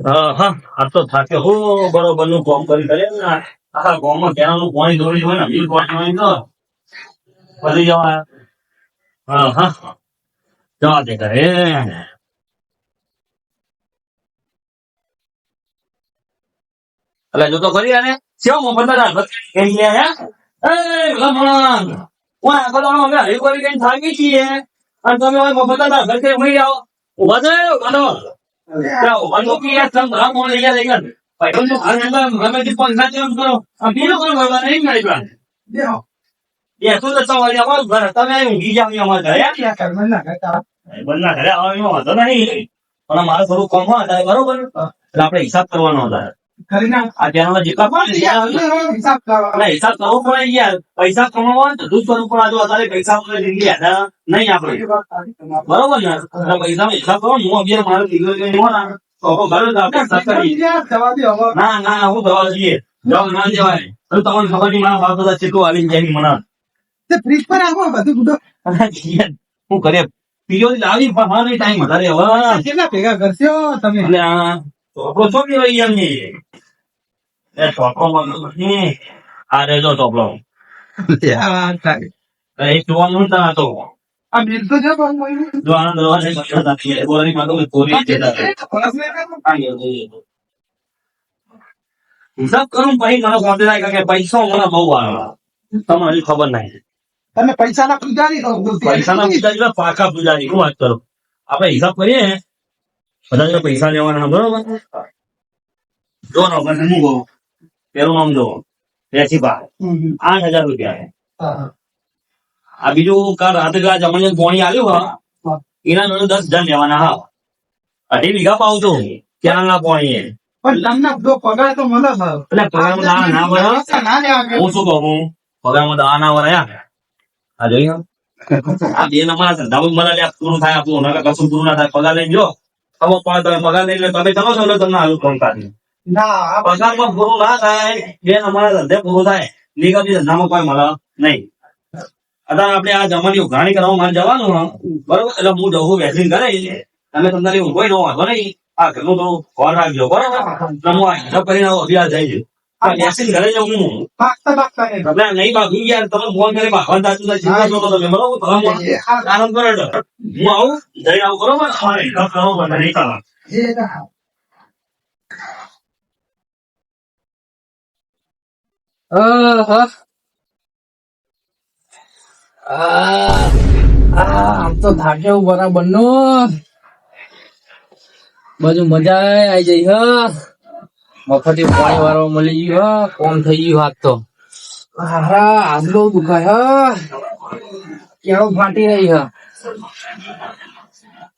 હા આ તો થાકે હો બરોબર નું કામ કરી કરે ને આખા ગામમાં કેનાનું પાણી દોડી હોય ને બીલ પાણી હોય તો ફરી જવા હા જવા દે કરે એટલે જો તો કરી આને સેવ મફત કઈ ગયા હે એ લમણ ઓય આગળ અમે હરી કરી કઈ થાકી છીએ અને તમે ઓય મફત ઘર કે મળી જાઓ ઉભા છે ઉભા જાઓ અનુ કી આ સંગ રામ મોને યાર એકન ભાઈ તો અમે જે પણ ના જેમ કરો આ બીજો કોઈ ભગવાન નહીં મળી પ્લાન દેહો એ તો સવારે અમારું ઘર તમે ઊંઘી જાવ અમાર ઘરે યાર કર્મ ના કરતા બંના ઘરે આવવાનો હતો નહીં પણ મારે થોડું કામ હતા બરોબર એટલે આપણે હિસાબ કરવાનો હતા આ ચેનલ જેટલા પણ હિસાબ કરવો પડે યાર પૈસા કમાવા તો દૂધ કરવું પડે જો અત્યારે પૈસા વગર જિંદગી હતા નહીં આપણે બરોબર ને એટલે પૈસા હિસાબ કરો હું અગિયાર મારે દીકરો ના ના હું દવા લઈએ જવા ના જવાય તો તમને ખબર નહીં મારા બાપ બધા ચેટલું આવીને જાય મને ફ્રીજ પર આવો બધું હું કરે પીઓ લાવી પણ હા નહીં ટાઈમ વધારે હવે કેટલા ભેગા કરશો તમે એટલે આપણો શું કહેવાય એમ નહીં એ ચોપડો આ રેજો ચોપડો એ જોવાનું નતા તો આ બિલ તો છે જો આનંદ દરવાજે મસ્ત આપી બોલની માં તો પૂરી દેતા હિસાબ કરું પછી ઘણો ફોન થાય કે પૈસા મને બહુ આવે તમને ખબર નહીં તમે પૈસાના પૂજારી પૈસાના પૂજારી પાકા પૂજારી શું વાત કરો આપણે હિસાબ કરીએ બધા પૈસા લેવાના બરોબર જો નો હું કહું પેલું નામ જો 8,000 રૂપિયા આ બીજું કાલ રાતે જમણ પોણી આવ્યું હા એના 10,000 લેવાના હા 2.5 વીઘા પાવ તો ક્યાં ના પોણી પણ તમને પગાર તો મળે એટલે પગારમાં ના મળે હું શું કહું પગારમાં દા ના વરાયા આ જોઈ આ બે નંબર ધંધા મને પૂરું થાય આપણું કશું પૂરું ના થાય પગાર લઈને જો તમે પગાર લઈને તમે ચલો છો એટલે તમને આવું ફોન કાઢી ના પગારમાં પૂરું ના થાય બે નંબર ધંધે પૂરું થાય લીગલી ધંધામાં કોઈ મળે નહીં અત્યારે આપણે આ જમાની ઉઘાણી કરવા મારે જવાનું બરોબર એટલે હું જવું વેચીને કરે તમે તમને ઊંઘો ન વાંધો નહીં આ ઘરનું થોડું ખોર રાખજો બરોબર એટલે હું આ હિસાબ કરીને અભ્યાસ જઈ વેચીને ઘરે જવું હું નહીં બાકી યાર તમે ફોન કરી બાખવા સાચું તમે બરોબર આનંદ કરો હું આવું જઈ આવું બરોબર હિસાબ કરો નહીં ચાલે આમ તો થાક્યો બરાબર નો બધું મજા આવી જઈ હ મફતી પાણી વાળો મળી ગયો કોમ થઈ ગયું હાથ તો હારા આંધળો દુખાય કેળો ફાટી રહી હ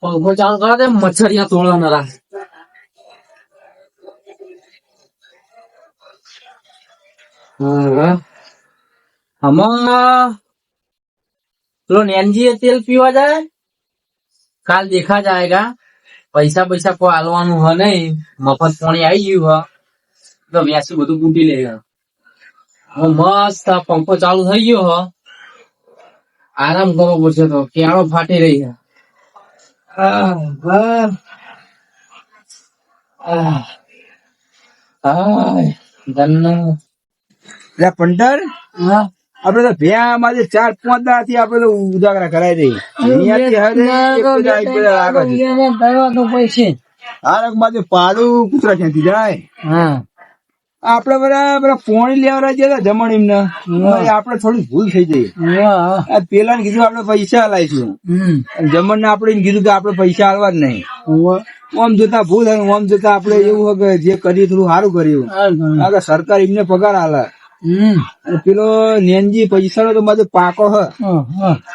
પંખો ચાલુ કરા દે મચ્છરિયા તોડવાના હમણાં પેલો નેનજી તેલ પીવા જાય કાલ દેખા જાયગા પૈસા કોઈ આલવાનું હ નહીં મફત પાણી આવી ગયું હ તો વ્યાસી બધું બૂટી લે મસ્ત પંખો ચાલુ થઈ ગયો હ આરામ કરવો પડશે તો કેળો ફાટી રહી છે પંટર આપડે તો ભ્યા માં 4-5 દાડા થી આપડે તો ઉજાગરા કરાવી દઈએ બાજુ પાડું કૂતરા ક્યાંથી જાય આપડે બરાબર પોણી લેવા ગયા જમણ એમને આપડે થોડી ભૂલ થઈ જઈએ પેલા ને કીધું આપડે પૈસા હલાઈશું જમણ ને આપડે કીધું કે આપડે પૈસા હાલવા જ નહીં ઓમ જોતા ભૂલ થાય ઓમ જોતા આપડે એવું હોય કે જે કર્યું થોડું સારું કર્યું સરકાર એમને પગાર હાલે પેલો નેનજી પૈસા નો તો મારે પાકો હ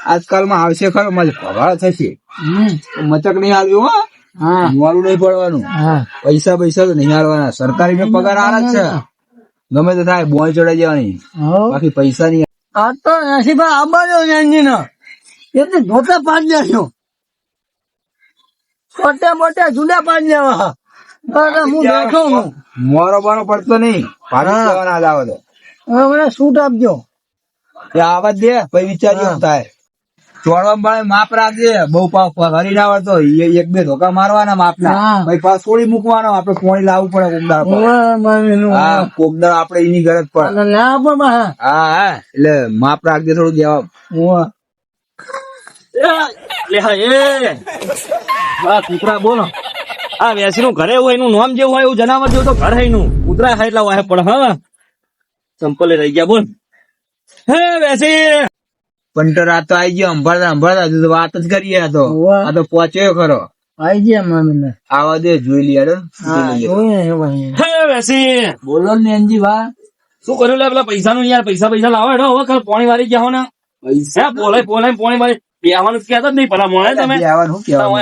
આજકાલ માં આવશે ખરો મારે પગાર થશે મચક નહીં આવ્યું મોડું નહીં પડવાનું પૈસા તો નહીં હાલવાના સરકારી ને પગાર હાલ જ છે ગમે તો થાય બોય ચડાઈ જવાની બાકી પૈસા નહીં આ તો નસીબા આબાજો નેનજી નો એટલે ધોતા પાડી દેશો મોટા જુદા પાડી દેવા હું બેઠો હું મોરો બારો પડતો નહીં પાડી દેવાના જ આવે તો મને સૂટ આપજો આવાજ દે પછી વિચાર્યું થાય ચોરવા મળે માપ રાખજે બહુ હરી ના આવતો એક બે ધોકા મારવાના માપના હા. ભાઈ પાસ છોડી મૂકવાનો આપડે પોણી લાવવું પડે કોકદાળ હા કોકદાળ આપડે એની ગરજ પડે હા હા એટલે માપ રાખજે થોડું જવાબ લે હા એ આ કૂતરા બોલો આ વેસી નું ઘરે હોય એનું નામ જેવું હોય એવું જનાવર જેવું તો ઘર હે એનું કૂતરા હા એટલા વાહે પણ હા ચંપલે રહી ગયા બોલ હે વેસી પંટર આ તો આઈ ગયો અંભાળતા હજુ તો વાત જ કરીએ આ તો પહોંચ્યો ખરો આવા દે જોઈ લઈએ હે વેસી બોલો ને એનજી ભા શું કર્યું લે પેલા પૈસા નું યાર પૈસા લાવો હેડો હવે કાલ પોણી વારી ગયા હો ને પૈસા બોલાય પોણી વારી બેહવાનું કહેતા જ નહીં પેલા મોણે તમે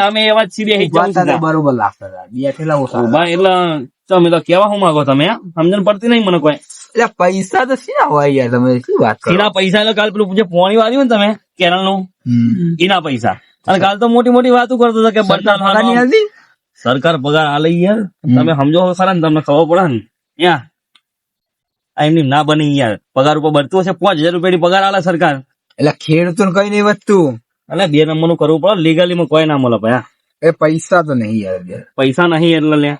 અમે એવા જ છીએ બરોબર લાગતા બેઠેલા ઓછા ઉભા એટલે તમે તો કેવા હું માંગો તમે સમજણ પડતી નહીં મને કોઈ એટલે પૈસા તો શી હોય યાર તમે શું વાત કરો એના પૈસા એટલે કાલ પેલું જે પોણી વાળ્યું ને તમે કેરળ નું એના પૈસા અને કાલ તો મોટી મોટી વાતો કરતો હતો કે બરતા સરકાર પગાર આ લઈ યાર તમે સમજો ખરા ને તમને ખબર પડે ને યા એમની ના બની યાર પગાર ઉપર બરતું હશે 5,000 રૂપિયાની પગાર આલે સરકાર એટલે ખેડૂતો કઈ નહીં વધતું એટલે 2 નંબર નું કરવું પડે લીગલી માં કોઈ ના મળે ભાઈ એ પૈસા તો નહીં યાર પૈસા નહીં એટલે લે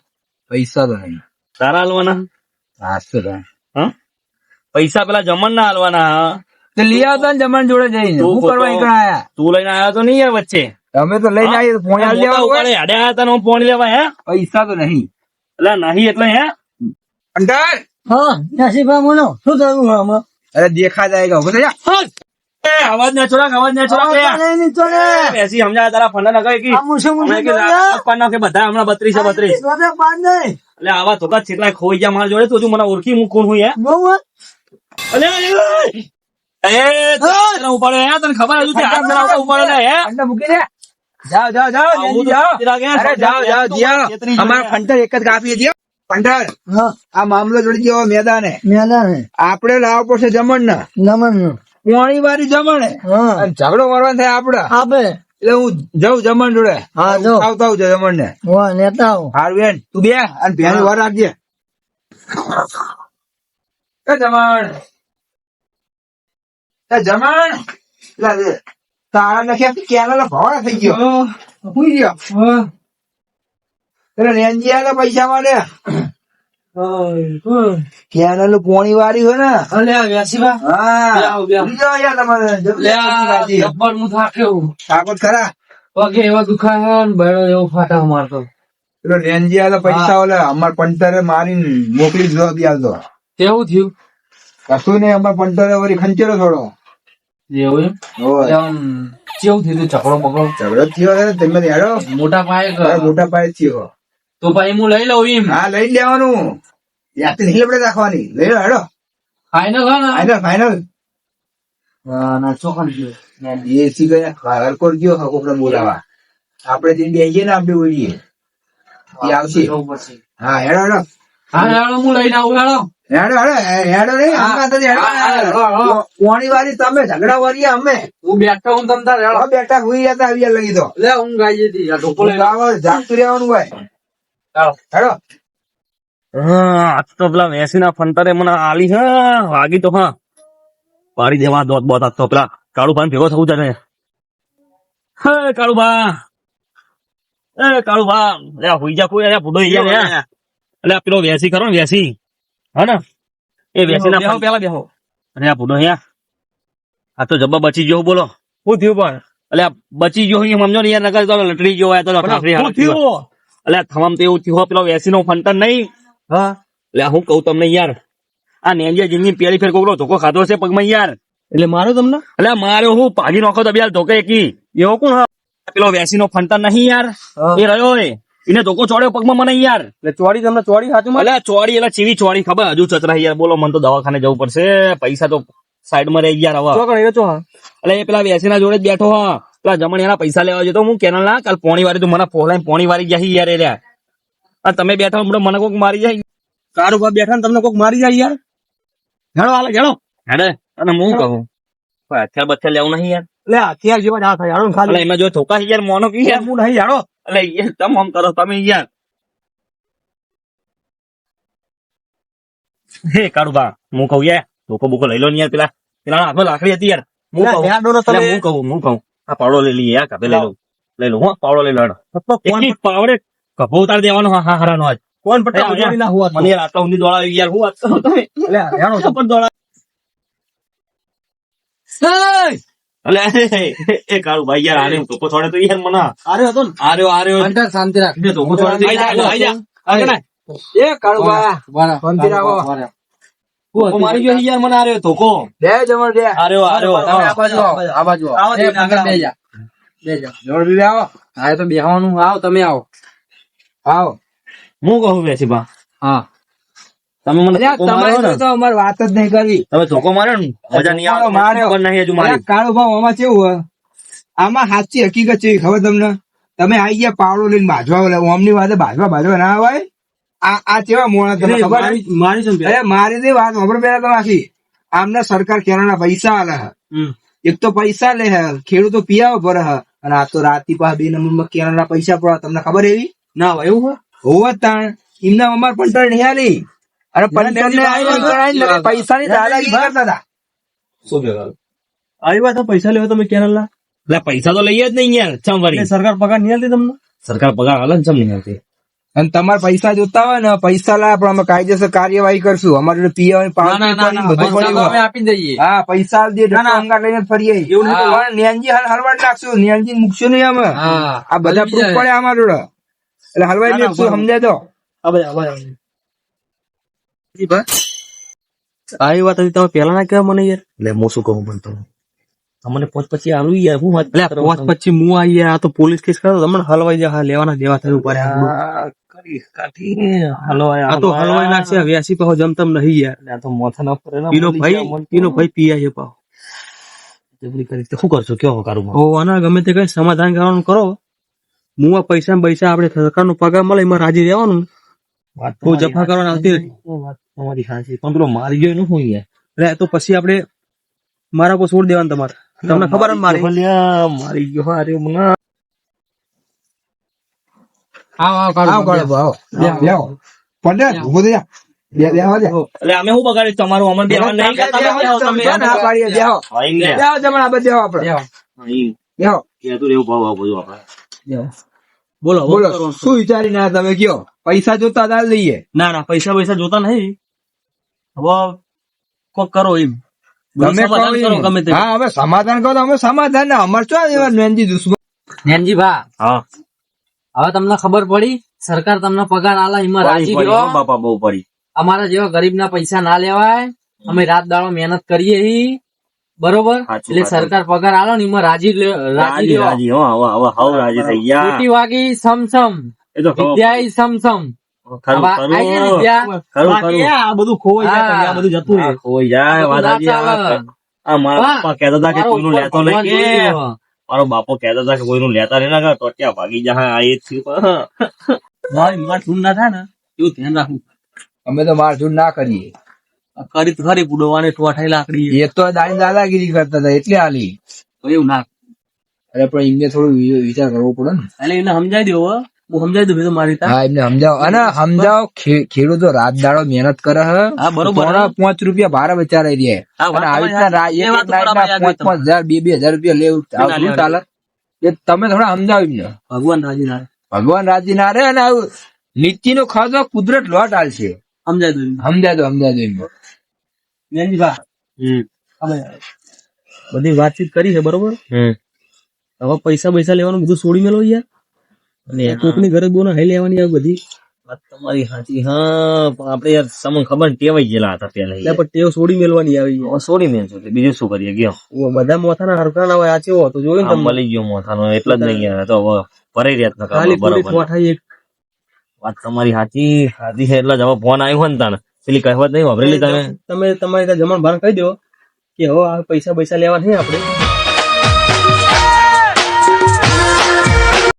પૈસા તો નહીં તારા હાલવાના હા શું હા પૈસા પેલા જમણ ના હાલવાના તો લઈ આવતા ને જમણ જોડે જઈને શું કરવા નીકળ્યા આયા તું લઈને આવ્યો તો નહીં યાર વચ્ચે અમે તો લઈને આવીએ પોણી લેવા આવ્યા હતા પોણી લેવા હે પૈસા તો નહીં એટલે નહીં એટલે હે અંટર હા નસીબા બોલો શું થયું આમાં અરે દેખા જાયગા ઉભો થઈ જા અવાજ ના છોડા બેસી સમજાય તારા ફંડા ના કઈ કે બધા હમણાં 32 એટલે આવા ધોકા છેટલા ખોઈ ગયા માર જોડે તું મને ઓળખી હું કોણ હું ઉપાડે તને ખબર હજુ ઉપાડે હે મૂકી દે જાઓ અમારા ફંટર એક જ કાપી દે ફંટર આ મામલો જોડી ગયો મેદાને આપડે લાવવો પડશે જમણ પોણી વાળી જમણ ઝઘડો મારવાનો થાય આપડે એટલે હું જાઉં જમણ જોડે આવતા આવું જમણ ને હારવેન તું બે અને ભેની વાર રાખજે જમણ તારા લખ્યા કેલા ભવાડા થઈ ગયો હુઈ ગયો એટલે રેંજી આલે પૈસા માટે કેનાલ પોણી વાળી હોય ને તાકત ખરા પગે એવા દુખાય ને બળો એવો ફાટા મારતો પેલો રેંજી આલે પૈસા ઓલે અમાર પંટરે મારીને મોકલી જવાબ આલતો કેવું થયું કશું નહીં અમાર પંટરે વળી ખંચેરો થોડો એવું એમ કેવું થયું ઝઘડો બગડો ઝઘડો થયો છે તમે હેડો મોટા પાયે થયો તો ભાઈ હું લઈ લઉં એમ હા લઈ લેવાનું યાદ નહીં આપડે રાખવાની લઈ લો હેડો ફાઈનલ ફાઈનલ ના ચોખન એસી ગયા હરકોર ગયો હકોપડે બોલાવા આપડે જે બેસીએ ને આપણે ઓળીએ એ આવશે હા હેડો હું લઈને આવું હેડો નહીં પોણી વાળી તમે ઝઘડા વાળી અમે હું બેઠા હું તમ તાર બેઠા હુઈ જતા આવી લગી તો લે હું ગાઈ જતી જાગતું રહેવાનું હોય હેડો આજ તો પેલા વેસી ના ફંટરે મને આલી છે વાગી તો હા પાડી દેવા દોત બોત આજ તો પેલા કાળુભા ભેગો થવું છે હે કાળુભા હુઈ જા કોઈ ભૂડો એટલે પેલો વેસી ખરો ને વેસી હા ને એ વેસી ના પેલા બેહો અરે આ ભૂડો યાર આ તો જબ્બા બચી ગયો બોલો શું થયું પણ એટલે બચી ગયો સમજો ને યાર નકર તો લટડી ગયો તો એટલે થવામ તો એવું થયું પેલો વેસી નો ફંટર નહીં એટલે હું કઉ તમને યાર આ નેંજે જિંદગી પેલી ફેર કોકરો ધોકો ખાધો છે પગમાં યાર એટલે મારો તમને એટલે મારો હું ભાગી નાખો તો બે ધોકે એકી એવો કોણ પેલો વેસી નો ફંટર નહીં યાર એ રહ્યો એને ધોકો ચોડ્યો પગમાં મને યાર એટલે ચોડી તમને ચોડી સાચું એટલે ચોડી એટલે ચીવી ચોડી ખબર હજુ ચતરા યાર બોલો મને તો દવાખાને જવું પડશે પૈસા તો સાઈડ માં રહી ગયા હવે એટલે એ પેલા વેસી ના જોડે જ બેઠો હા પેલા જમણ એના પૈસા લેવા જતો હું કેનલ ના કાલ પોણી વાળી તું મને પોલાઈ પોણી વાળી ગયા યાર એટલે તમે બેઠા મને કોક મારી જાય કારુભા બેઠા ને તમને કોક મારી જાય યાર હેડો હાલે હેડે અને હું કહું હથિયાર બથિયાર લેવું નહીં યાર એટલે હથિયાર જેવા ના થાય યાર ખાલી એમાં જો ધોકા યાર મોનો કી યાર હું નહીં યારો એટલે તમે આમ કરો તમે યાર હે કારુભા હું કહું યાર ધોકો બોકો લઈ લો ને યાર પેલા હાથમાં લાકડી હતી યાર હું કહું આ પાવડો લઈ લઈએ યાર કભે લઈ લો હો પાવડો લઈ લો કોણ પાવડે કભો ઉતાર દેવાનો હા હારાનો આજ કોણ પટ્ટા ઉજાડી ના હુઆ મને યાર આટલા ઊંધી દોડાવી યાર હું વાત કરો તમે એટલે યાર પણ દોડા અલે એ કાળુ ભાઈ યાર આરે તો થોડે તો યાર મના આરે હતો ને આરે અંતર શાંતિ રાખ તો હું થોડે આઈ જા એ કાળુબા શાંતિ રાખો મારી ગયો યાર મને આરે તો કો બે જમણ બે આરે આ બાજુ આવો એ આગળ બે જા જમણ બે આવો હા તો બેહવાનું આવો તમે આવો આવો હું કહું બેસી બા હા તમે મને ધોકો માર્યો તમારે ને તો અમારે વાત જ નહીં કરી તમે ધોકો માર્યો ને મજા નહીં આવે માર્યો. ખબર નહીં હજુ મારી કાળુબા આમાં કેવું હોય આમાં સાચી હકીકત છે ખબર તમને તમે આઈ ગયા પાવડો લઈને બાજવા ઓમની વાતે બાજવા ના આવે આ કેવા મોણા તમને ખબર મારી શું અરે મારી ની વાત ખબર પેલા તમે આખી આમને સરકાર કેનાના પૈસા આલે હે એક તો પૈસા લે હે ખેડૂતો પિયાવો ભરે હે અને આ તો રાતી પા 2 નંબરમાં કેનાના પૈસા પડે તમને ખબર એવી ના હોય એવું હોવા તાણ એમના અમાર પંટર નહીં આલી અને પંટર પૈસા ની દાદાગીરી કરતા હતા શું ભેગા આવી વાત પૈસા લેવા તમે કેરલા એટલે પૈસા તો લઈએ જ નહીં યાર ચમ વળી સરકાર પગાર નહીં આલતી તમને સરકાર પગાર આલે ને ચમ નહીં આલતી અને તમારે પૈસા જોતા હોય ને પૈસા લાવે પણ અમે કાયદેસર કાર્યવાહી કરશું અમારે જોડે પીવાની પાણી બધું પડ્યું અમે હોય. આપી દઈએ હા પૈસા દે અંગાર લઈને ફરીએ એવું નહીં નેનજી હલવાડ નાખશું નેનજી મૂકશું નહીં અમે હા આ બધા પ્રૂફ પડે અમારા જોડે એટલે હલવાઈ નાખશું સમજાય તો આવી વાત હતી તમે પેલા ના કહેવા મને યાર એટલે હું શું કહું બનતો તમને પોચ પછી આલું યાર હું વાત પોચ પછી હું આવી યાર આ તો પોલીસ કેસ કરો તમને હલવાઈ જાય લેવાના દેવા થયું પડે કરી કાઠી હલવાય આ તો હલવાઈ નાખશે 82 પાહો જમતમ નહીં યાર આ તો મોથા ના પડે એનો ભાઈ પીયા છે પાહો જબરી કરી તો શું કરશો કેવો કરું ઓ આના ગમે તે કઈ સમાધાન કરવાનું કરો હું આ પૈસા આપણે સરકારનો પગાર મળે એમાં રાજી રહેવાનું બહુ જફા કરવાના આવતી તમારી સાચી પણ પેલો મારી ગયો એનું શું યાર એટલે તો પછી આપણે મારા પર છોડ દેવાનું તમારે તમને ખબર મારી ગયો હારે મને એટલે અમે શું બગાડી તમારું અમન બેહવા નહીં બોલો બોલો શું વિચારી ના તમે કયો પૈસા જોતા દાલ લઈએ ના પૈસા જોતા નહીં હવે કોક કરો એમ તમે હા હવે સમાધાન કરો અમે સમાધાન ના અમારે શું એવા નેનજી દુશ્મન નેનજી ભા હા હવે તમને ખબર પડી સરકાર તમને પગાર આલે એમાં રાજી રહ્યો બાપા બહુ પડી અમારા જેવા ગરીબ ના પૈસા ના લેવાય અમે રાત દાડો મહેનત કરીએ હી બરોબર એટલે સરકાર પગાર આલો ને એમાં રાજી થઈ ગયા મોટી વાગી સમસમ વિદ્યા સમસમ બધું ખોવાઈ જાય આ બધું જતું ખોવાઈ જાય મારા પપ્પા કહેતા હતા કે કોઈનું લેતો નહીં કે મારો બાપો કહેતા હતા કે કોઈનું લેતા નહીં ના તો ત્યાં ભાગી જાય આ એ જ મારી માઠું ના થાય ને એવું ધ્યાન રાખવું અમે તો મારઝૂડ ના કરીએ કરી તો ખરી પુડવાની ટોઠાઈ લાકડી એ તો દાદાગીરી કરતા હતા એટલે હાલી એવું ના અરે પણ એમને થોડું વિચાર કરવો પડે ને એટલે એને સમજાઈ દો હું સમજાઈ દઉં તો મારી હા એમને સમજાવો અને સમજાવો ખેડૂતો રાત દાડો મહેનત કરે હે બરોબર 5 રૂપિયા ભારે બચારાઈ રહ્યા અને આવી રીતના 5,000 2,000 રૂપિયા લેવું ચાલે એ તમે થોડા સમજાવો એમને ભગવાન રાજી ના રહે અને આવું નીતિ નો ખાધો કુદરત લોટ હાલશે સમજાય દો એમને બધી વાતચીત કરી છે બરોબર હવે પૈસા લેવાનું બધું છોડી મેલો યાર અને કોકની ઘરે બોના હાઈ લેવાની આ બધી વાત તમારી સાચી હા આપડે યાર તમને ખબર ટેવાઈ ગયેલા હતા પેલા એટલે પણ ટેવ છોડી મેલવાની આવી છોડી મેલશો બીજું શું કરીએ ગયો બધા મોથાના હરકા ના હોય આ ચેવો હતો જોયું ને મળી ગયો મોથાનો એટલા જ નહીં યાર તો ભરાઈ રહ્યા બરાબર વાત તમારી સાચી છે એટલે જ હવે ફોન આવ્યો ને તાને પેલી કહેવત નહીં વાપરેલી તમે તમારી જમણ ભાર કહી દો કે હવે આ પૈસા લેવા નહીં આપડે